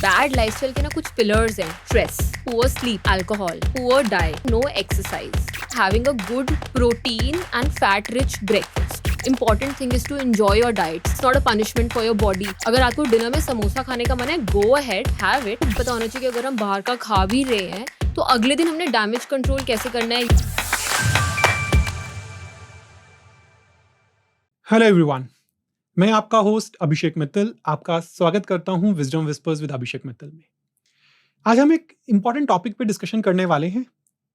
Bad lifestyle के ना कुछ पिलर्स हैं. Stress, poor sleep, alcohol, poor diet, no exercise, having a good protein and fat rich breakfast. Important thing is to enjoy your diet. It's not a punishment for your body. अगर आपको dinner में समोसा खाने का मन है, go ahead, have it. पता होना चाहिए कि अगर हम बाहर का खा भी रहे हैं तो अगले दिन हमने डैमेज कंट्रोल कैसे करना है. हेलो एवरीवन, मैं आपका होस्ट अभिषेक मित्तल आपका स्वागत करता हूं विजडम विस्पर्स विद अभिषेक मित्तल में. आज हम एक इम्पॉर्टेंट टॉपिक पे डिस्कशन करने वाले हैं.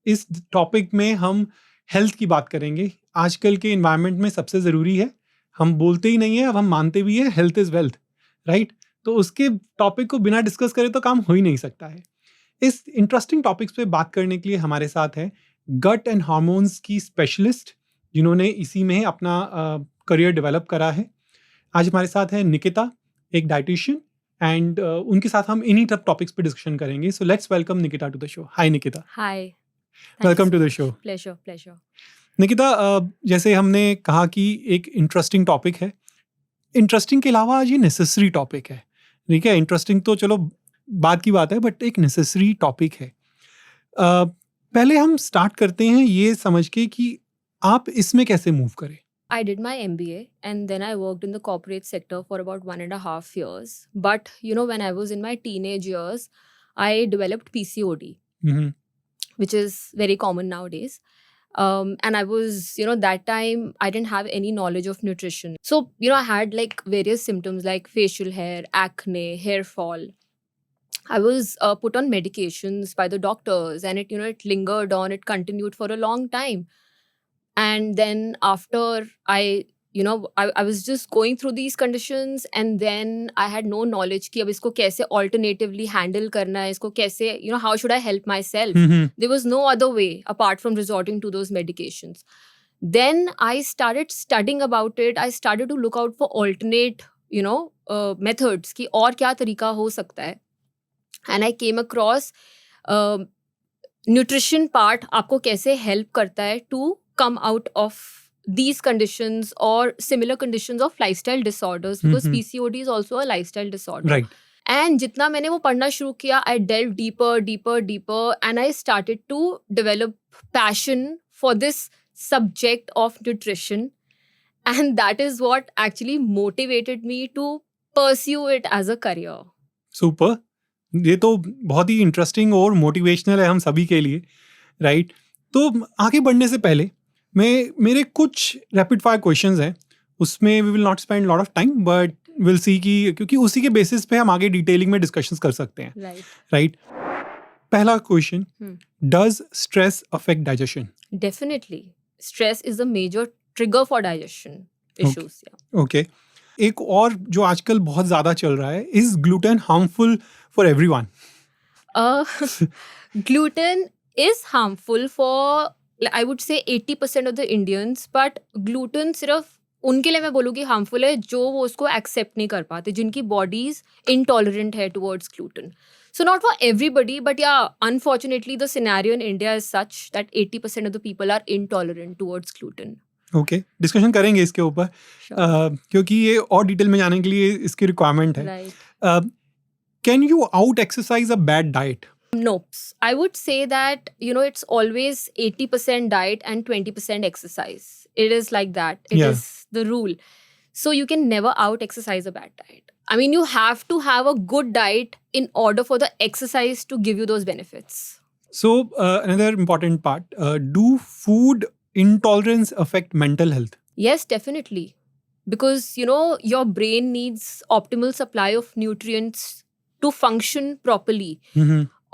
इस टॉपिक में हम हेल्थ की बात करेंगे. आजकल के इन्वायरमेंट में सबसे ज़रूरी है, हम बोलते ही नहीं है, अब हम मानते भी है, हेल्थ इज़ वेल्थ, राइट. तो उसके टॉपिक को बिना डिस्कस करे तो काम हो ही नहीं सकता है. इस इंटरेस्टिंग टॉपिक्स पे बात करने के लिए हमारे साथ है गट एंड हार्मोन्स की स्पेशलिस्ट, जिन्होंने इसी में अपना करियर डेवलप करा है. आज हमारे साथ है निकिता, एक डाइटिशियन, एंड उनके साथ हम इन्हीं टॉपिक्स पे डिस्कशन करेंगे. So let's welcome Nikita to the show. Hi Nikita. Hi. Welcome to the show. Pleasure. Nikita, जैसे हमने कहा कि एक इंटरेस्टिंग टॉपिक है. इंटरेस्टिंग के अलावा आज ये नेसेसरी टॉपिक है. ठीक है, इंटरेस्टिंग तो चलो बात की बात है, बट एक नेसेसरी टॉपिक है. पहले हम स्टार्ट करते हैं ये समझ के कि आप इसमें कैसे मूव करें. I did my MBA and then I worked in the corporate sector for about 1.5 years. But, when I was in my teenage years, I developed PCOD, which is very common nowadays. And I was, that time I didn't have any knowledge of nutrition. So, I had like various symptoms like facial hair, acne, hair fall. I was put on medications by the doctors and it lingered on, it continued for a long time. And then after I was just going through these conditions and then I had no knowledge कि अब इसको कैसे alternatively handle करना है, इसको कैसे, how should I help myself? There was no other way apart from resorting to those medications. Then I started studying about it. I started to look out for alternate, methods कि और क्या तरीका हो सकता है. And I came across nutrition part आपको कैसे help करता है to come out of these conditions or similar conditions of lifestyle disorders, because PCOD is also a lifestyle disorder. Right. And जितना मैंने वो पढ़ना शुरू किया, I delved deeper and I started to develop passion for this subject of nutrition, and that is what actually motivated me to pursue it as a career. Super. ये तो बहुत ही interesting और मोटिवेशनल है हम सभी के लिए, राइट. तो आगे बढ़ने से पहले मेरे कुछ रैपिड फायर क्वेश्चंस हैं. उसमें we will not spend lot of time, but will see कि क्योंकि उसी के बेसिस पे हम आगे डिटेलिंग में डिस्कशंस कर सकते हैं, राइट. पहला question, does stress affect digestion? Definitely. Stress is a major trigger for digestion issues. Okay. एक और जो आजकल बहुत ज़्यादा चल रहा है, is gluten harmful for everyone? Gluten is harmful for, I would say, 80% of the Indians, but gluten सिर्फ उनके लिए मैं बोलूँगी हार्मफुल है जो वो उसको एक्सेप्ट नहीं कर पाते, जिनकी बॉडीज इनटॉलरेंट है towards gluten. So not for everybody, but yeah, unfortunately the scenario in India is such that 80% of the people are intolerant towards gluten. Okay, discussion करेंगे इसके ऊपर, क्योंकि ये और डिटेल में जाने के लिए इसकी रिक्वायरमेंट है. Can you out exercise a bad diet? No, I would say that, it's always 80% diet and 20% exercise. It is like that. It is the rule. So you can never out exercise a bad diet. I mean, you have to have a good diet in order for the exercise to give you those benefits. So another important part, do food intolerance affect mental health? Yes, definitely. Because, your brain needs optimal supply of nutrients to function properly.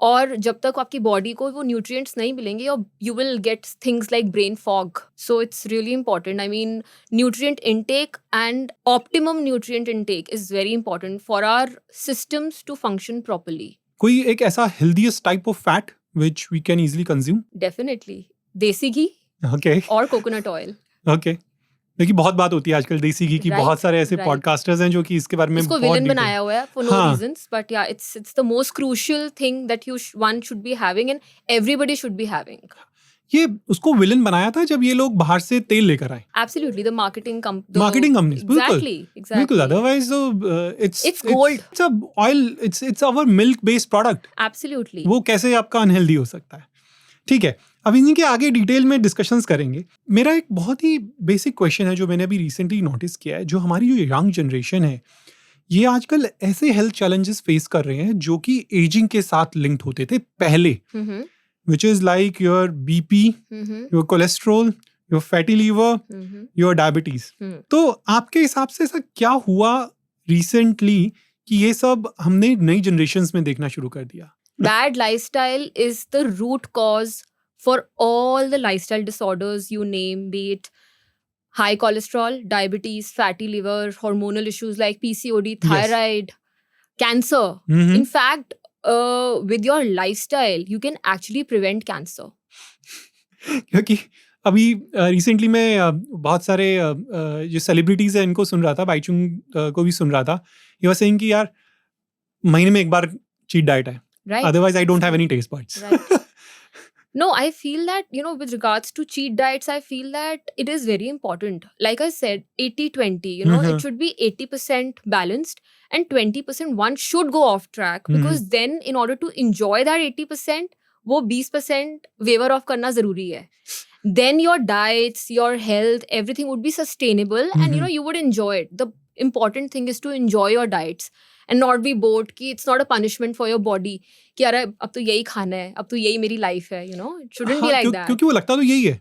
और जब तक आपकी body को वो nutrients नहीं मिलेंगे, you will get things like brain fog. So it's really important. I mean, nutrient intake and optimum nutrient intake is very important for our systems to function properly. कोई एक ऐसा healthiest type of fat which we can easily consume? Definitely desi ghee. Okay. और coconut oil. Okay. देखिए बहुत बात होती है आजकल देसी घी की. बहुत सारे ऐसे पॉडकास्टर्स हैं जो कि इसके बारे में इसको विलन बनाया हुआ है फॉर नो रीजंस, बट या it's the most crucial thing that one should be having and everybody should be having. ये उसको विलन बनाया था जब ये लोग बाहर से तेल लेकर आए। Absolutely, the marketing marketing companies, बिल्कुल exactly. बिल्कुल, otherwise It's gold. It's a oil, it's our milk based product. Absolutely. वो कैसे आपका अनहेल्दी हो सकता है? ठीक है, अब इन्हीं के आगे डिटेल में डिस्कशंस करेंगे। मेरा एक बहुत ही बेसिक क्वेश्चन है जो मैंने अभी रिसेंटली नोटिस किया है, जो हमारी जो यंग जनरेशन है ये आजकल ऐसे हेल्थ चैलेंजेस फेस कर रहे हैं जो कि एजिंग के साथ लिंक्ड होते थे पहले, Mm-hmm. which is like your BP, Mm-hmm. your cholesterol, your fatty liver, Mm-hmm. your diabetes. Hmm. तो आपके हिसाब से ऐसा क्या हुआ रिसेंटली कि ये सब हमने नई जनरेशन्स में देखना शुरू कर दिया? Bad lifestyle is the root cause for all the lifestyle disorders you name, be it high cholesterol, diabetes, fatty liver, hormonal issues like PCOD, Yes. thyroid, cancer. Mhm. In fact, with your lifestyle, you can actually prevent cancer. क्योंकि अभी recently मैं बहुत सारे जो celebrities हैं इनको सुन रहा था, बाइचुंग को भी सुन रहा था। ही वाज सेइंग कि यार महीने में एक बार चीट डाइट है, Right? Otherwise I don't have any taste buds. Right. No, I feel that, with regards to cheat diets, I feel that it is very important. Like I said, 80-20, Mhm. it should be 80% balanced and 20% one should go off track because then in order to enjoy that 80%, वो 20% waiver off करना ज़रूरी है. Then your diets, your health, everything would be sustainable and you would enjoy it. The important thing is to enjoy your diets and not be bored कि it's not a punishment for your body कि यार अब तो यही खाना है, अब तो यही मेरी लाइफ है, it shouldn't be like that. क्योंकि वो लगता तो यही है।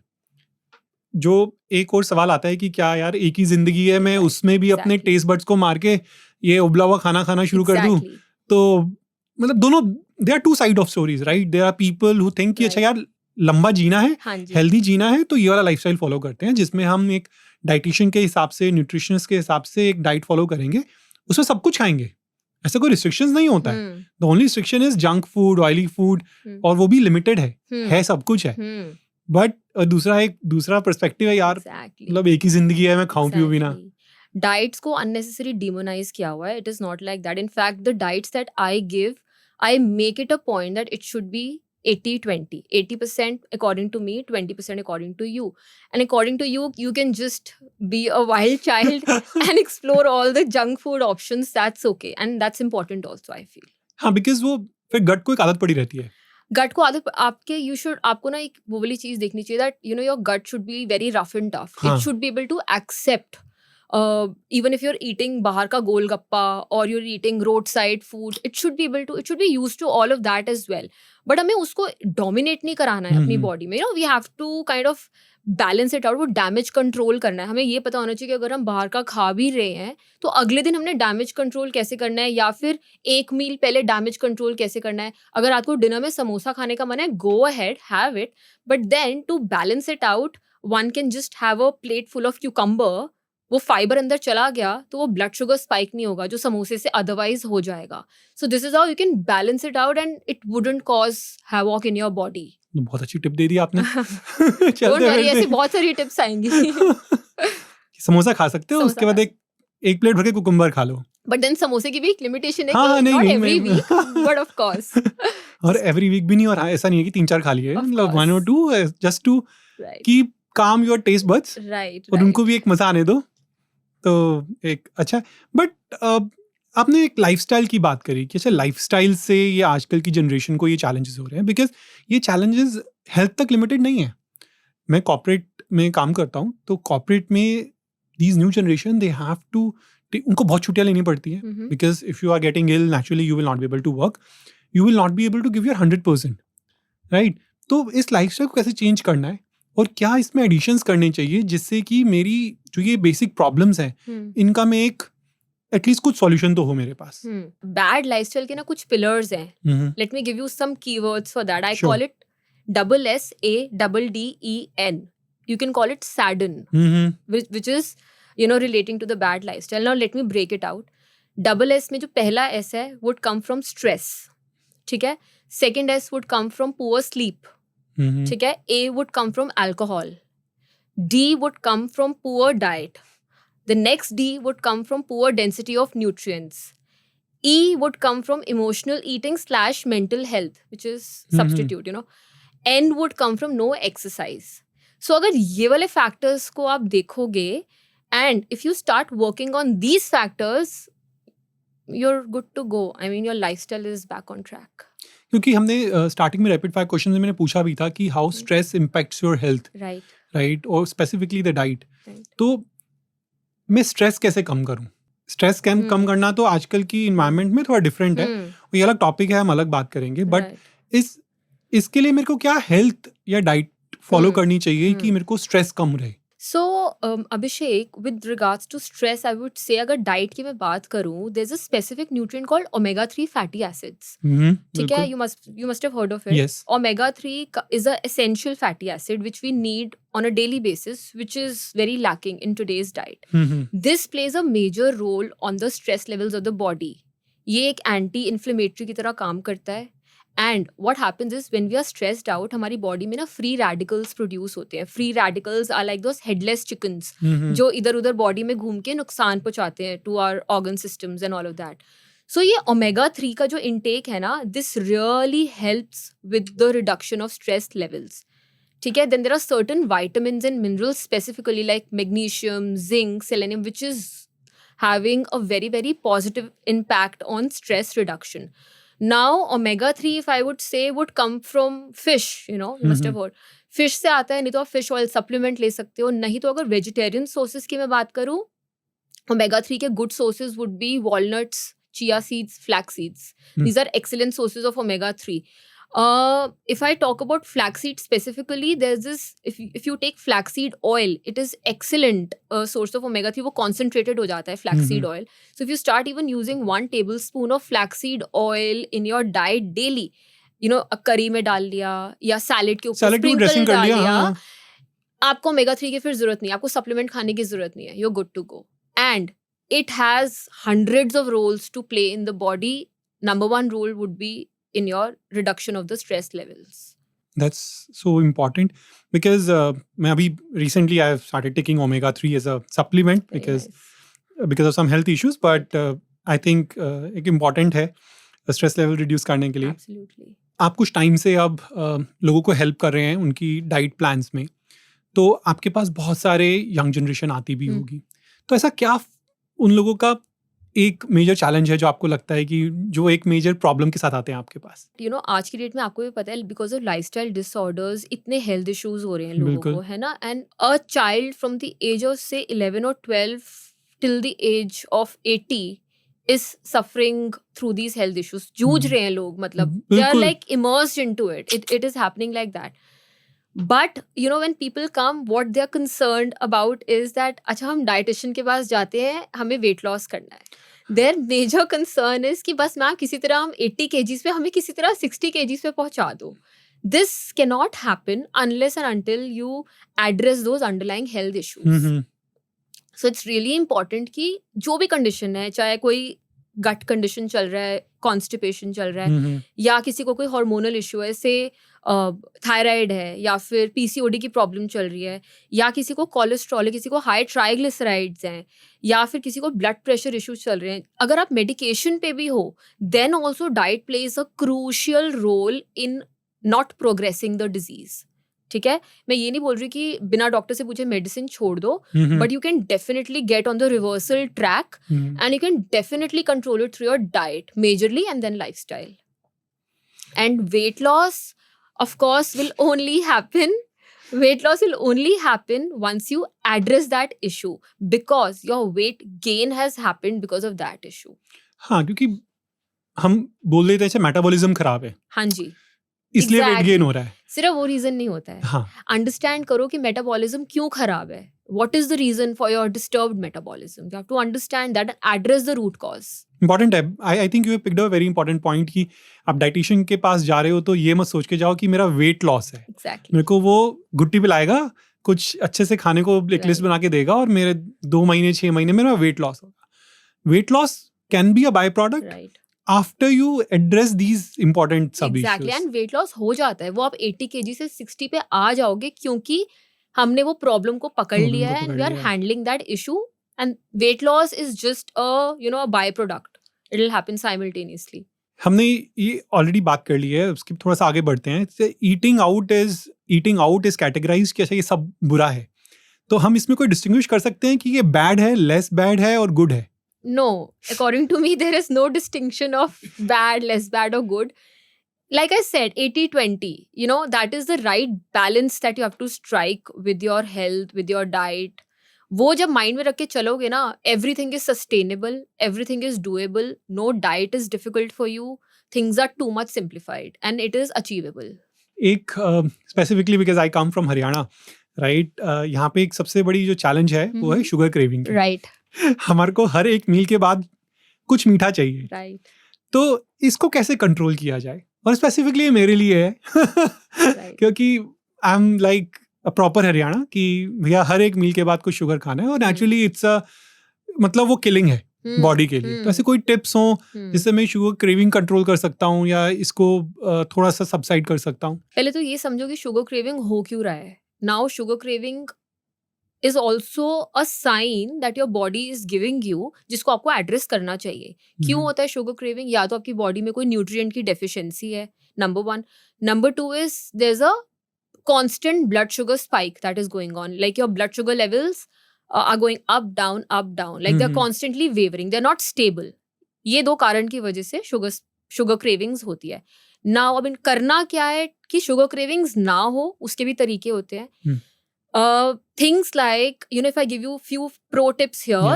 जो एक और सवाल आता है कि क्या यार एक ही जिंदगी है, मैं उसमें भी अपने Exactly. टेस्ट बड्स को मार के ये उबला हुआ खाना खाना शुरू कर दूं, Exactly. तो मतलब दोनों, there are two side of stories, right? There are people who think कि अच्छा यार लंबा जीना है, हाँ जी. हेल्दी जीना है, तो ये वाला लाइफस्टाइल फॉलो करते हैं जिसमें हम एक डाइटिशियन के हिसाब से, न्यूट्रिशनिस्ट के हिसाब से एक डाइट फॉलो करेंगे, उसमें सब कुछ खाएंगे, ऐसा कोई रिस्ट्रिक्शंस नहीं होता है। The only restriction is junk food, oily food, और वो भी लिमिटेड है सब कुछ है। बट दूसरा पर्सपेक्टिव है यार, Exactly. मतलब एक ही जिंदगी है, मैं खाऊं पीऊं भी ना। Diets को unnecessary demonize किया हुआ है. It is not like that. In fact, the diets that I give, I make it a point that it should be 80-20. 80% according to me, 20% according to you. And according to you, you can just be a wild child and explore all the junk food options. That's okay. And that's important also, I feel. हाँ, because वो फिर गट को एक आदत पड़ी रहती है। गट को आदत आपके आपको ना एक वो वाली चीज देखनी चाहिए that your gut should be very rough and tough. हाँ. It should be able to accept even if you're eating बाहर का golgappa or you're eating roadside food, it should be used to all of that as well. But हमें उसको dominate नहीं कराना है अपनी body में. We have to kind of balance it out. वो डैमेज कंट्रोल करना है. हमें ये पता होना चाहिए कि अगर हम बाहर का खा भी रहे हैं तो अगले दिन हमने डैमेज कंट्रोल कैसे करना है, या फिर एक मील पहले डैमेज कंट्रोल कैसे करना है. अगर आपको डिनर में समोसा खाने का मन है, go ahead, have it, but then to balance it out one can just have a plate full of cucumber. वो फाइबर अंदर चला गया तो वो ब्लड शुगर स्पाइक नहीं होगा जो समोसे से अदरवाइज हो जाएगा. So this is how you can balance it out and it wouldn't cause havoc in your body. बहुत अच्छी टिप दे दी आपने। डोंट वरी, ऐसी बहुत सारी टिप्स आएंगी. समोसा खा सकते हो, उसके बाद एक प्लेट भर के कुकुम्बर खा लो. बट देन समोसे की भी एक लिमिटेशन है हाँ, कि नहीं, नॉट नहीं, every week, but of course. और एवरी वीक भी नहीं, और ऐसा नहीं है कि 3-4 खा लिए, मतलब 1 or 2 just to keep calm your taste buds, और उनको भी एक मजा आने दो. तो एक अच्छा, बट आपने एक लाइफस्टाइल की बात करी कि अच्छा लाइफस्टाइल से ये आजकल की जनरेशन को ये चैलेंजेस हो रहे हैं, बिकॉज ये चैलेंजेस हेल्थ तक लिमिटेड नहीं है. मैं कॉर्पोरेट में काम करता हूँ, तो कॉर्पोरेट में these new generation they have to, उनको बहुत छुट्टियाँ लेनी पड़ती हैं, because if you are getting ill naturally you will not be able to work, you will not be able to give your 100%, right? तो इस लाइफस्टाइल को कैसे चेंज करना है और क्या इसमें एडिशंस करने चाहिए जिससे कि मेरी जो ये बेसिक प्रॉब्लम्स हैं इनका मैं एक एटलीस्ट कुछ सॉल्यूशन तो हो मेरे पास. बैड लाइफस्टाइल के ना कुछ पिलर्स हैं. Let me give you some keywords for that. I Sure. Call it SADDEN. You can call it SADDEN, which is relating to the bad lifestyle. Now let me break it out. S में जो पहला S है would come from stress. ठीक है. Second S would come from poor sleep. ठीक है. A would come from alcohol. D would come from poor diet. The next D would come from poor density of nutrients. E would come from emotional eating / mental health, which is substitute, end would come from no exercise. So अगर ये वाले factors को आप देखोगे and if you start working on these factors, you're good to go. I mean, your lifestyle is back on track. क्योंकि हमने starting में rapid fire question में मैंने पूछा भी था कि how stress impacts your health, Right. Right, और स्पेसिफिकली द डाइट. Right. तो मैं स्ट्रेस कैसे कम करूं? स्ट्रेस कम करना तो आजकल की इन्वायरमेंट में थोड़ा डिफरेंट है. ये अलग टॉपिक है, हम अलग बात करेंगे. बट इसके लिए मेरे को क्या हेल्थ या डाइट फॉलो करनी चाहिए कि मेरे को स्ट्रेस कम रहे? So, Abhishek, with regards to stress, I would say अगर डाइट की मैं बात करूँ, there's a specific nutrient called omega-3 fatty acids. ठीक है, you must have heard of it. Yes. Omega-3 is an essential fatty acid which we need on a daily basis, which is very lacking in today's diet. This plays a major role on the stress levels of the body. ये एक anti-inflammatory की तरह काम करता है. And what happens is when we are stressed out, हमारी body में ना फ्री रेडिकल्स प्रोड्यूस होते हैं. Free radicals are like those headless chickens जो इधर उधर बॉडी में घूम के नुकसान पहुंचाते हैं to our organ systems and all of that. So ये omega-3 का जो इनटेक है ना, this really helps with the reduction of stress levels. ठीक है, then there are certain vitamins and minerals specifically like magnesium, zinc, selenium which is having a very very positive impact on stress reduction. Now, omega-3, if I would say, would come from fish, you know, you must have heard. Fish से आता है, नहीं तो आप fish oil supplement ले सकते हो. नहीं तो अगर vegetarian sources की मैं बात करूँ, omega-3 के good sources would be walnuts, chia seeds, flax seeds. These are excellent sources of omega-3. If I talk about flaxseed specifically, there's this, if you take flaxseed oil, it is excellent source of omega-3. वो concentrated हो जाता है flaxseed oil. So if you start even using 1 tablespoon of flaxseed oil in your diet daily, you know, curry में डाल लिया या salad के ऊपर sprinkle डाल लिया, आपको omega-3 की फिर जरूरत नहीं है, आपको supplement खाने की जरूरत नहीं है. You're good to go. And it has hundreds of roles to play in the body. Number 1 role would be in your reduction of the stress levels. That's so important because मैं अभी recently I have started taking omega-3 as a supplement because of some health issues, but I think एक important है stress level reduce करने के लिए. Absolutely. आप कुछ time से अब लोगों को हेल्प कर रहे हैं उनकी डाइट प्लान्स में, तो आपके पास बहुत सारे यंग जनरेशन आती भी होगी. तो ऐसा क्या उन लोगों का एक मेजर चैलेंज है जो आपको लगता है कि जो एक मेजर प्रॉब्लम के साथ आते हैं आपके पास? You know, आज की डेट में आपको भी पता है बिकॉज ऑफ लाइफस्टाइल डिसऑर्डर्स इतने हेल्थ इश्यूज हो रहे हैं लोगों को, है ना. And a child from the age of से 11 और 12 till the age of 80 is suffering through these health issues. जूझ रहे हैं लोग, मतलब they are like immersed into it. It is happening like that. But you know, when people come, what they are concerned about is that अच्छा हम dietitian के पास जाते हैं, हमें weight loss करना है. Their major concern is कि बस मैम किसी तरह हम 80 kgs पे हमें किसी तरह 60 kgs पे पहुंचा दो. This cannot happen unless and until you address those underlying health issues. So it's really important कि जो भी condition है, चाहे कोई gut condition चल रहा है, constipation चल रहा है, या किसी को कोई hormonal issue है, से थायराइड है, या फिर PCOD की प्रॉब्लम चल रही है, या किसी को कोलेस्ट्रॉल है, किसी को हाई ट्राइग्लिसराइड्स हैं, या फिर किसी को ब्लड प्रेशर इश्यूज चल रहे हैं, अगर आप मेडिकेशन पे भी हो, then also diet plays a crucial role in not progressing the disease. ठीक है, मैं ये नहीं बोल रही कि बिना डॉक्टर से पूछे मेडिसिन छोड़ दो, but you can definitely get on the reversal track and you can definitely control it through your diet majorly and then lifestyle. And weight loss of course will only happen once you address that issue, because your weight gain has happened because of that issue. हाँ, क्योंकि हम बोल देते हैं metabolism खराब है, हाँ जी, इसलिए वेट गेन हो रहा है. सिर्फ वो रीजन नहीं होता है. हाँ, अंडरस्टैंड करो कि मेटाबॉलिज्म क्यों खराब है. What is the reason for your disturbed metabolism? You have to understand that and address the root cause. Important है. I think you have picked a very important point कि आप डाइटिशियन के पास जा रहे हो तो ये मत सोच के जाओ कि मेरा वेट लॉस है. Exactly. मेरे को वो गुट्टी पिलाएगा, कुछ अच्छे से खाने को एक लिस्ट बना के देगा और मेरे 2 महीने 6 महीने में मेरा वेट लॉस होगा. Weight loss can be a by product after you address these important sub issues. Exactly. And weight loss हो जाता है. वो आप 80 kg से 60 पे आ जाओगे क्योंकि हमने वो प्रॉब्लम को पकड़ लिया है, and we are handling that issue, and weight loss is just a, you know, a byproduct. It will happen simultaneously. हमने ये ऑलरेडी बात कर ली है, उसकी थोड़ा सा आगे बढ़ते हैं। ईटिंग आउट इज कैटेगराइज कि अच्छा ये सब बुरा है, तो हम इसमें कोई डिस्टिंग्विश कर सकते हैं कि ये बैड है, लेस बैड है और गुड है? No, according to me, there is no distinction of bad, less bad, or good. Like I said, 80-20, that is the right balance that you have to strike with your health, with your diet. वो जब mind में रख के चलोगे ना, everything is sustainable, everything is doable, no diet is difficult for you, things are too much simplified and it is achievable. एक specifically because I come from Haryana, right, यहाँ पे एक सबसे बड़ी जो चैलेंज है वो है शुगर क्रेविंग की। Right, हमारे को हर एक मील के बाद कुछ मीठा चाहिए, right, तो इसको कैसे कंट्रोल किया जाए? और स्पेसिफिकली मेरे लिए है right. क्योंकि I am like a proper Haryana कि भैया हर एक मील के बाद कुछ शुगर खाना है, और नेचुरली इट्स मतलब वो किलिंग है बॉडी के लिए। तो ऐसे कोई टिप्स हो जिससे मैं शुगर क्रेविंग कंट्रोल कर सकता हूँ या इसको थोड़ा सा सबसाइड कर सकता हूँ? पहले तो ये समझो कि शुगर क्रेविंग हो क्यों रहा है. Now sugar craving is also a sign that your body is giving you, जिसको आपको एड्रेस करना चाहिए. क्यों होता है शुगर क्रेविंग? या तो आपकी बॉडी में कोई न्यूट्रिएंट की डेफिशिएंसी है, number 1. Number 2 is there is a constant blood sugar spike that is going on, like your blood sugar levels are going up down, like they're constantly wavering, they're not stable. ये दो कारण की वजह से sugar cravings होती है. Now अब करना क्या है कि शुगर क्रेविंग्स ना हो, उसके भी तरीके होते हैं. Things like, if I give you few pro tips here,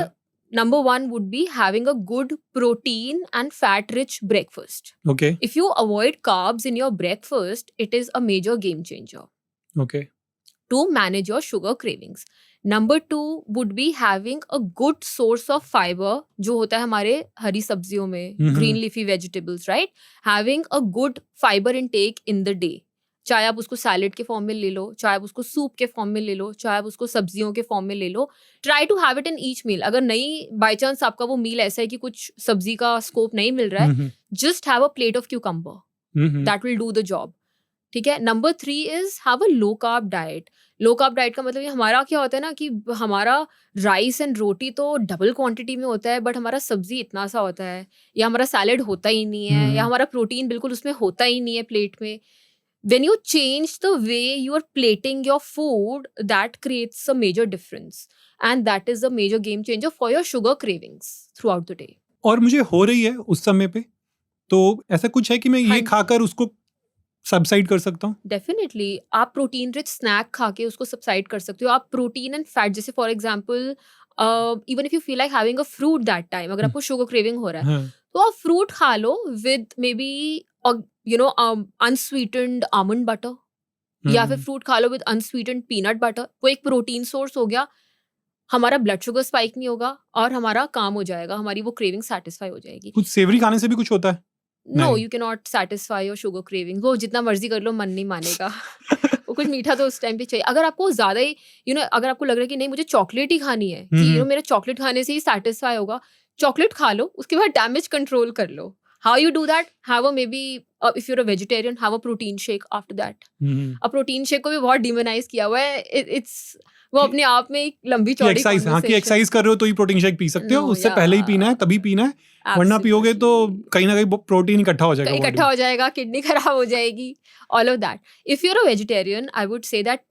number 1 would be having a good protein and fat rich breakfast. Okay. If you avoid carbs in your breakfast, it is a major game changer. Okay. To manage your sugar cravings. Number 2 would be having a good source of fiber, जो होता है हमारे हरी सब्जियों में, green leafy vegetables, right? Having a good fiber intake in the day. चाहे आप उसको salad के फॉर्म में ले लो, चाहे आप उसको सूप के फॉर्म में ले लो, चाहे आप उसको सब्जियों के फॉर्म में ले लो. Try to have it in each meal. अगर नहीं, बाई चांस आपका वो मील ऐसा है कि कुछ सब्जी का स्कोप नहीं मिल रहा है, just have a plate of cucumber. That will do the job. ठीक है. Number 3 is have a low carb diet. Low carb diet का मतलब हमारा क्या होता है ना कि हमारा राइस एंड रोटी तो डबल क्वांटिटी में होता है, बट हमारा सब्जी इतना सा होता है, या हमारा सैलेड होता ही नहीं है, या हमारा प्रोटीन बिल्कुल उसमें होता ही नहीं है प्लेट में. When you change the way you are plating your food, that creates a major difference, and that is a major game changer for your sugar cravings throughout the day. और मुझे हो रही है उस समय पे, तो ऐसा कुछ है कि मैं ये खाकर उसको सबसाइड कर सकता हूँ? डेफिनेटली. आप प्रोटीन रिच स्नैक खा के उसको सबसाइड कर सकते हो. आप प्रोटीन एंड फैट, जैसे for example even if you feel like having a fruit that time, अगर आपको शुगर क्रेविंग हो रहा है, तो आप फ्रूट खा लो with maybe unsweetened almond butter, या फिर फ्रूट खा लो विद unsweetened peanut butter. वो एक प्रोटीन सोर्स हो गया. हमारा ब्लड शुगर स्पाइक नहीं होगा और हमारा काम हो जाएगा, हमारी वो क्रेविंग सेटिस्फाई हो जाएगी. कुछ सेवरी खाने से भी कुछ होता है? No, you can not satisfy your sugar craving. वो जितना मर्जी कर लो, मन नहीं मानेगा. वो कुछ मीठा तो उस टाइम पे चाहिए. अगर आपको ज्यादा ही अगर आपको लग रहा है कि नहीं मुझे चॉकलेट ही खानी है, कि मेरा चॉकलेट खाने से ही सेटिस्फाई होगा, चॉकलेट खा लो, उसके बाद डैमेज कंट्रोल कर लो. How you do that? Have a maybe if you're a vegetarian, have a protein shake after that. A protein shake को भी बहुत डिमोनाइज किया हुआ है. It's वो अपने आप में एक लंबी चौड़ी एक्सरसाइज, हाँ, कि एक्सरसाइज कर रहे हो तो ही प्रोटीन शेक पी सकते हो. उससे पहले ही पीना है, तभी पीना है. वरना पियोगे तो कहीं ना कहीं प्रोटीन इकट्ठा हो जाएगा, किडनी खराब हो जाएगी, all of that. If you're a vegetarian, I would say that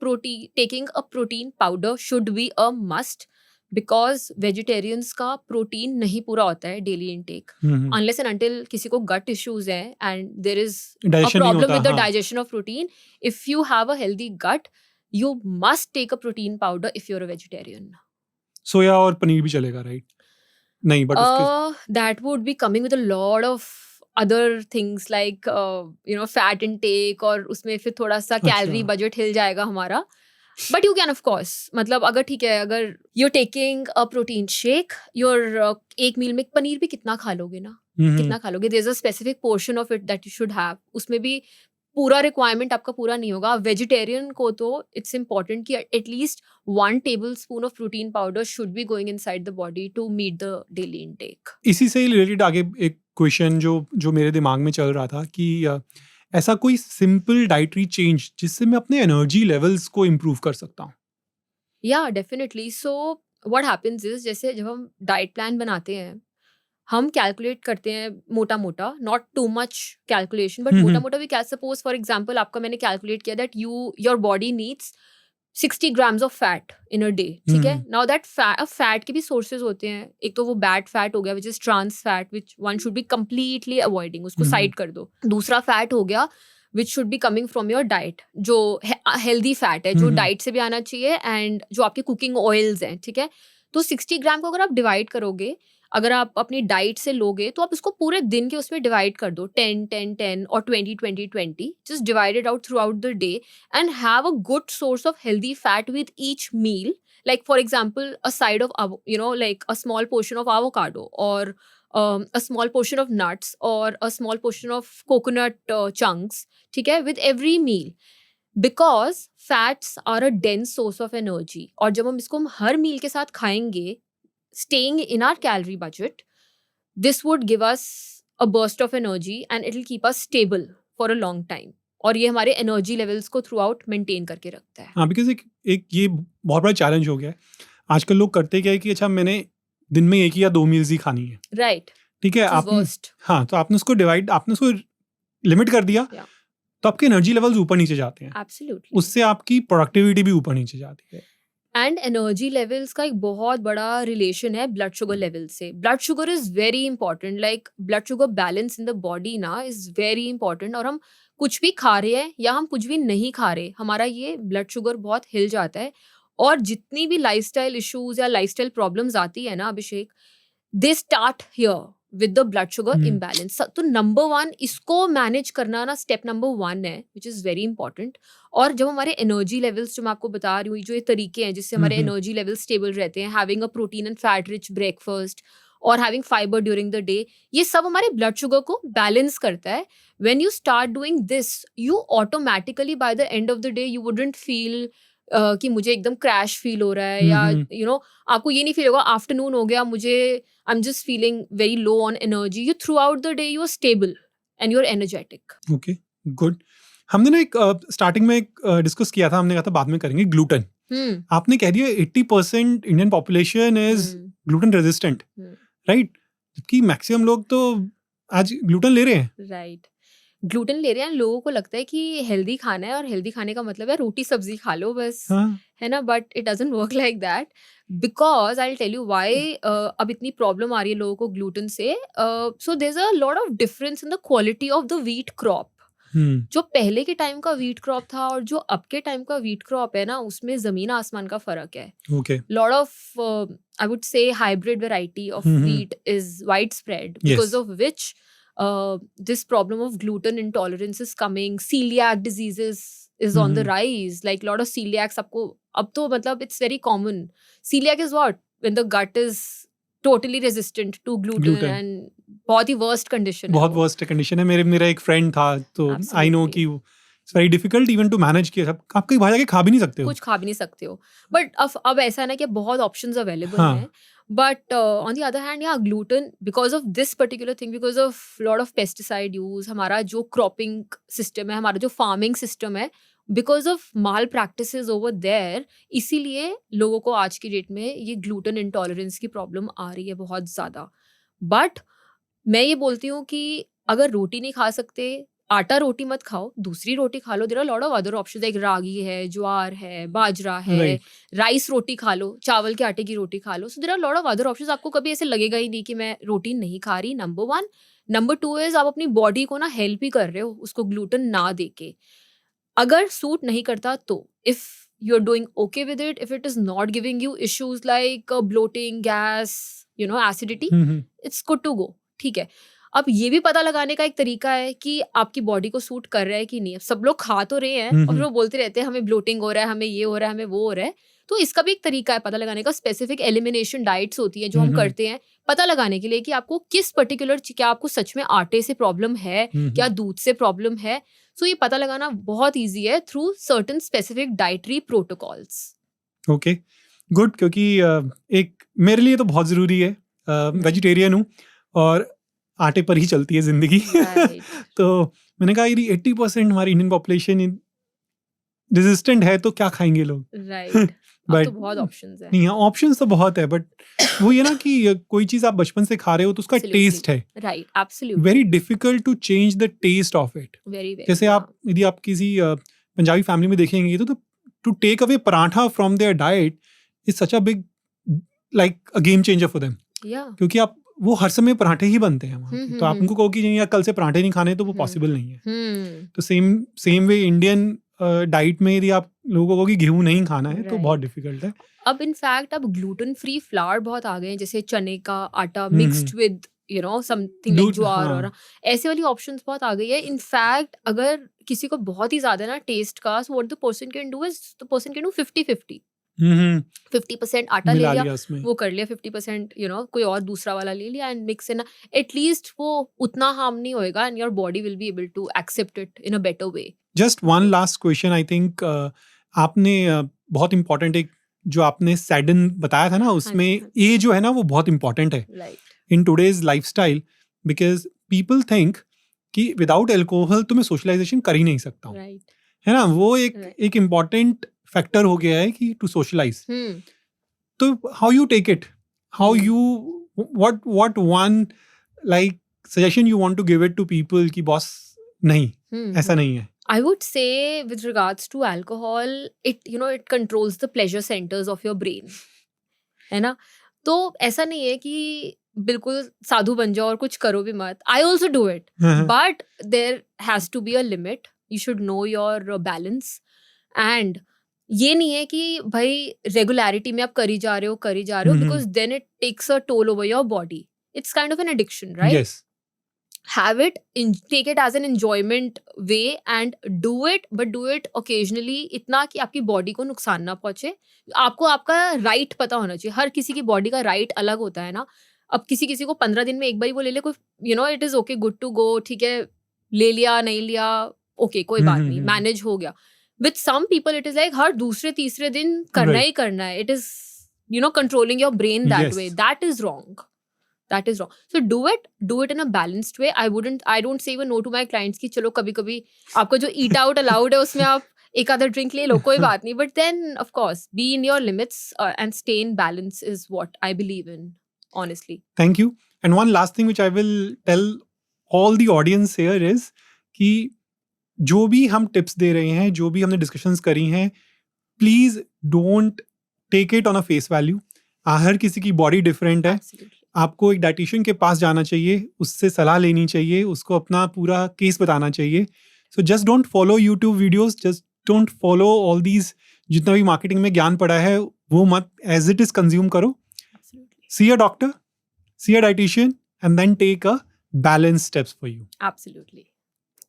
taking a protein powder should be a must. Because vegetarians का प्रोटीन नहीं पूरा होता है daily intake, unless and until किसी को गट इश्यूज हैं and there is a problem with the digestion of protein. If you have a healthy gut, you must take a protein powder if you are a vegetarian. Soya और पनीर भी चलेगा, right? नहीं, but that would be coming with a lot of other things like fat intake, और उसमें फिर थोड़ा सा calorie budget हिल जाएगा हमारा. But you can of course, मतलब अगर ठीक है, अगर you taking a protein shake, your एक मील में पनीर भी कितना खा लोगे ना, कितना खा लोगे. There is a specific portion of it that you should have. उसमें भी पूरा रिक्वायरमेंट आपका पूरा नहीं होगा. वेजिटेरियन को तो इट्स इम्पॉर्टेंट कि at least 1 tablespoon of protein powder should be going inside the body to meet the daily intake. इसी से रिलेटेड आगे एक क्वेश्चन जो मेरे दिमाग में चल रहा था कि ऐसा कोई सिंपल डाइटरी चेंज जिससे मैं अपने एनर्जी लेवल्स को इम्प्रूव कर सकता हूँ? या definitely. So what happens is, जैसे जब हम डाइट प्लान बनाते हैं, हम कैलकुलेट करते हैं मोटा मोटा, not too much calculation, but मोटा मोटा we can suppose for example आपका मैंने कैलकुलेट किया that your body needs 60 grams of fat in a day, ठीक है. Now that fat के भी sources होते हैं. एक तो वो bad fat हो गया which is trans fat which one should be completely avoiding, उसको side कर दो. दूसरा fat हो गया which should be coming from your diet, जो healthy fat है, जो diet से भी आना चाहिए and जो आपके cooking oils हैं, ठीक है. तो 60 ग्राम को अगर आप डिवाइड करोगे, अगर आप अपनी डाइट से लोगे तो आप इसको पूरे दिन के उसमें डिवाइड कर दो 10 10 10 और 20 20 20, just divided out throughout the day and have a good source of healthy fat with each meal. Like for example, a side of like a small portion of avocado or a small portion of nuts or a small portion of coconut chunks, ठीक है, with every meal. Because fats are a dense source of energy. और जब हम इसको हर मील के साथ खाएंगे, staying in our calorie budget, this would give us a burst of energy and it will keep us stable for a long time. और ये हमारे एनर्जी लेवल्स को थ्रू आउट मेंटेन करके रखता है. हाँ, बिकॉज एक ये बहुत बड़ा चैलेंज हो गया है. आजकल लोग करते क्या है कि अच्छा मैंने दिन में 1 या 2 मील्स ही खानी है, राइट, ठीक है, आपने हाँ तो आपने उसको लिमिट कर दिया, तो आपके एनर्जी लेवल्स ऊपर नीचे जाते हैं. एब्सोल्युटली. उससे आपकी प्रोडक्टिविटी भी ऊपर नीचे जाती है. एंड एनर्जी लेवल्स का एक बहुत बड़ा रिलेशन है ब्लड शुगर लेवल से. Blood sugar is very important. Like blood sugar balance in the body ना इज वेरी इंपॉर्टेंट. और हम कुछ भी खा रहे हैं या हम कुछ भी नहीं खा रहे, हमारा ये ब्लड शुगर बहुत हिल जाता है. और जितनी भी लाइफस्टाइल इश्यूज या लाइफस्टाइल प्रॉब्लम्स आती है ना Abhishek, they start here with the blood sugar imbalance. तो नंबर 1 इसको मैनेज करना ना स्टेप नंबर 1 है, विच इज़ वेरी इंपॉर्टेंट. और जब हमारे एनर्जी लेवल्स, जो मैं आपको बता रही हूँ, जो ये तरीके हैं जिससे हमारे एनर्जी लेवल्स स्टेबल रहते हैं, having a protein and fat rich breakfast और having fibre during the day, ये सब हमारे ब्लड शुगर को बैलेंस करता है. When you start doing this, you automatically by the end of the day you wouldn't feel कि मुझे एकदम क्रैश फील हो रहा है, या आपको ये नहीं फील होगा आफ्टरनून हो गया, मुझे I am just feeling very low on energy. You throughout the day you are stable and you are energetic. Okay, good. हमने ना एक स्टार्टिंग में एक डिस्कस किया था, हमने कहा था बाद में करेंगे ग्लूटेन. आपने कह दिया 80% Indian population is gluten resistant, right? जबकि मैक्सिमम लोग तो आज ग्लूटेन ले रहे हैं. राइट, ग्लूटेन ले रहे हैं. लोगों को लगता है कि हेल्दी खाना है और हेल्दी खाने का मतलब है रोटी सब्जी खा लो बस, है ना. But it doesn't work like that, because I will tell you why अब इतनी प्रॉब्लम आ रही है लोगों को ग्लूटेन से. So there is a lot of difference in the quality of the wheat crop. जो पहले के टाइम का व्हीट क्रॉप था और जो अब के टाइम का व्हीट क्रॉप है ना, उसमें जमीन आसमान का फर्क है. Lot of I would say hybrid variety of wheat is wide spread, because of which this problem of gluten intolerance is coming. Celiac diseases is on the rise. Like lot of celiacs आपको अब तो मतलब it's very common. Celiac is what? When the gut is totally resistant to gluten. And बहुत ही worst condition है. बहुत worst condition है. मेरा एक friend था, तो I know कि it's very difficult even to manage कि आप कहीं बाहर जाके खा भी नहीं सकते हो. कुछ खा भी नहीं सकते हो. But अब ऐसा है ना कि बहुत options available हैं. But on the other hand, yeah, gluten, because of this particular thing, because of lot of pesticide use, हमारा जो cropping system है, हमारा जो farming system है, because of mal practices over there, इसीलिए लोगों को आज की डेट में ये gluten intolerance की प्रॉब्लम आ रही है बहुत ज़्यादा. बट मैं ये बोलती हूँ कि अगर रोटी नहीं खा सकते, आटा रोटी मत खाओ, दूसरी रोटी खा लो. There are lot of other options, like ragi है, ज्वार है, बाजरा है, राइस रोटी खा लो, चावल के आटे की रोटी खा लो. So there are lot of other options. आपको कभी ऐसे लगेगा ही नहीं कि मैं रोटी नहीं खा रही. नंबर 1. नंबर 2 इज आप अपनी बॉडी को ना हेल्प ही कर रहे हो उसको ग्लूटेन ना देके. अगर सूट नहीं करता तो if you are doing okay with it, if it is not giving you issues like bloating, gas, acidity, it's good to go. ठीक है. अब ये भी पता लगाने का एक तरीका है कि आपकी बॉडी को सूट कर रहा है कि नहीं. सब लोग खा तो रहे हैं और वो बोलते रहते हैं हमें ब्लोटिंग हो रहा है, हमें ये हो रहा है, हमें वो हो रहा है. तो इसका भी एक तरीका है पता लगाने का. स्पेसिफिक एलिमिनेशन डाइट्स होती है जो हम करते हैं पता लगाने के लिए कि आपको किस पर्टिकुलर, क्या आपको सच में आटे से प्रॉब्लम है, क्या दूध से प्रॉब्लम है. सो ये पता लगाना बहुत ईजी है through certain specific dietary protocols. Okay, good. क्योंकि एक मेरे लिए तो बहुत ज़रूरी है, वेजिटेरियन हूँ और आटे पर ही चलती है जिंदगी. तो मैंने कहा यदि 80% हमारी इंडियन पॉपुलेशन रेजिस्टेंट है तो क्या खाएंगे लोग. राइट. अब तो But बहुत ऑप्शंस है. नहीं, ऑप्शंस तो बहुत है, बट वो ये ना कि कोई चीज आप बचपन से खा रहे हो तो उसका टेस्ट है. Right, absolutely. Very difficult to change the taste of it. Very जैसे आप यदि आप किसी पंजाबी फैमिली में देखेंगे तो to take away paratha from their diet is such a big like a game changer for them. या क्योंकि आप वो हर समय पराठे ही बनते हैं वहाँ पे. तो आप उनको कहो कि नहीं यार कल से पराठे नहीं खाने, तो वो पॉसिबल नहीं है. तो सेम वे इंडियन डाइट में यदि आप लोगों को कहो कि गेहूं नहीं खाना है तो बहुत डिफिकल्ट है. अब इनफैक्ट अब ग्लूटेन फ्री फ्लावर बहुत आ गए हैं, जैसे चने का आटा मिक्स्ड विद समथिंग लाइक ज्वार, हाँ. और ऐसे वाली ऑप्शंस बहुत आ गई है. इनफैक्ट अगर किसी को बहुत ही ज्यादा ना टेस्ट का, so what the person can do is the person can do 50-50. 50% आटा ले मिला लिया, लिया उसमें. वो कर लिया, 50% कोई और दूसरा वाला ले लिया एंड मिक्स इन. एटलीस्ट वो उतना हार्म नहीं होएगा and your body will be able to accept it in a better way. Just one last question. I think आपने बहुत इंपॉर्टेंट एक जो आपने सैडन बताया था ना, उसमें ये जो है ना वो बहुत इंपॉर्टेंट है right. In today's lifestyle, because people think कि विदाउट अल्कोहल तो मैं सोशलाइजेशन कर ही नहीं सकता हूँ. राइट. है ना, वो एक इम्पॉर्टेंट फैक्टर हो गया है कि टू सोशलाइज. तो how you take it, how you what one like suggestion you want to give it to people कि बॉस नहीं ऐसा नहीं है. I would say with regards to alcohol, it controls the pleasure centers of your brain. है ना? तो ऐसा नहीं है कि बिल्कुल साधु बन जाओ और कुछ करो भी मत. I also do it. But there has to be a limit. You should know your balance. And ये नहीं है कि भाई रेगुलरिटी में आप करी जा रहे हो because then it takes a toll over your body. It's kind of an addiction, right? Yes. Have it, take it as an enjoyment way and do it, but do it occasionally, इतना कि आपकी body को नुकसान ना पहुंचे. आपको आपका right पता होना चाहिए. हर किसी की बॉडी का राइट अलग होता है ना. अब किसी को 15 दिन में एक बार वो ले ले, कोई it is okay, good to go, ठीक है, ले लिया नहीं लिया, ओके, कोई बात नहीं, मैनेज हो गया. With some people it is like हर दूसरे तीसरे दिन करना ही करना है. It is controlling your brain that way. That is wrong. That is wrong. So do it in a balanced way. I don't say even no to my clients कि चलो कभी-कभी आपको जो eat out allowed है उसमें आप एक आधा drink ले लो, कोई बात नहीं. But then of course be in your limits and stay in balance is what I believe in, honestly. Thank you. And one last thing which I will tell all the audience here is कि जो भी हम tips दे रहे हैं, जो भी हमने discussions करी हैं, please don't take it on a face value. हर किसी की body different है. Absolutely. आपको एक डाइटिशियन के पास जाना चाहिए, उससे सलाह लेनी चाहिए, उसको अपना पूरा केस बताना चाहिए. So just don't follow YouTube videos, just don't follow all these, जितना भी मार्केटिंग में ज्ञान पड़ा है वो मत एज इट इज कंज्यूम करो. See a doctor, see a dietitian and then take a balance steps for you. Absolutely.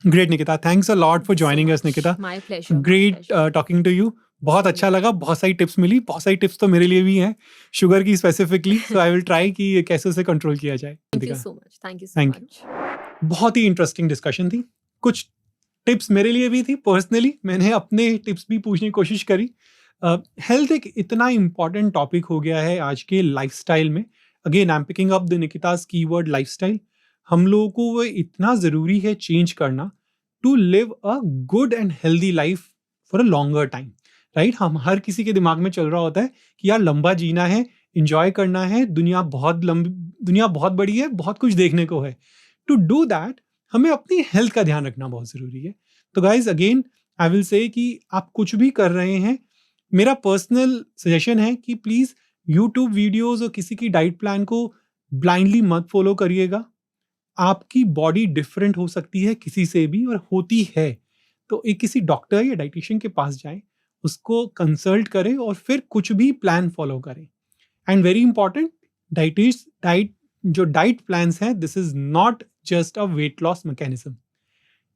Great Nikita, thanks a lot for joining us Nikita. My pleasure. Great talking to you. बहुत अच्छा लगा, बहुत सारी tips मिली, बहुत सारी tips तो मेरे लिए भी हैं शुगर की specifically. So I will try कि कैसे उसे कंट्रोल किया जाए. Thank you so much. Thank you so much. बहुत ही इंटरेस्टिंग डिस्कशन थी. कुछ टिप्स मेरे लिए भी थी पर्सनली, मैंने अपने टिप्स भी पूछने की कोशिश करी. हेल्थ एक इतना इम्पॉर्टेंट टॉपिक हो गया है आज के लाइफस्टाइल में. Again I am picking up the Nikita's keyword lifestyle. हम लोगों को वो इतना ज़रूरी है चेंज करना to live a good and healthy life for a longer time. Right, हम हर किसी के दिमाग में चल रहा होता है कि यार लंबा जीना है, इंजॉय करना है, दुनिया बहुत बड़ी है, बहुत कुछ देखने को है. टू डू दैट हमें अपनी हेल्थ का ध्यान रखना बहुत ज़रूरी है. तो guys again I will say कि आप कुछ भी कर रहे हैं, मेरा पर्सनल सजेशन है कि प्लीज़ यूट्यूब वीडियोज़ और किसी की डाइट प्लान को ब्लाइंडली मत फॉलो करिएगा. आपकी बॉडी डिफरेंट हो सकती है किसी से भी, और होती है. तो एक किसी डॉक्टर या डाइटिशियन के पास जाएं, उसको कंसल्ट करें और फिर कुछ भी प्लान फॉलो करें. And very important, diet plans हैं, this is not just a weight loss mechanism.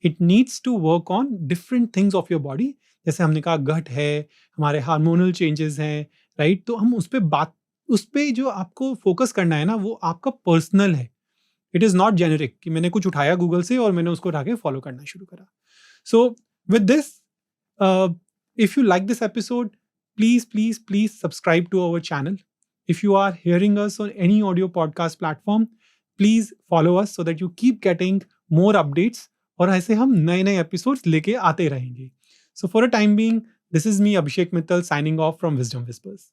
It needs to work on different things of your body. जैसे हमने कहा गट है, हमारे हार्मोनल चेंजेस हैं, राइट. तो हम उस पर जो आपको फोकस करना है ना, वो आपका पर्सनल है. इट इज़ नॉट जेनेरिक कि मैंने कुछ उठाया गूगल से और मैंने उसको उठा के फॉलो करना शुरू करा. So with this, if you like this episode, please subscribe to our channel. If you are hearing us on any audio podcast platform, please follow us so that you keep getting more updates. और ऐसे हम नए episodes लेके आते रहेंगे. So for a time being, This is me, Abhishek Mittal, signing off from Wisdom Whispers.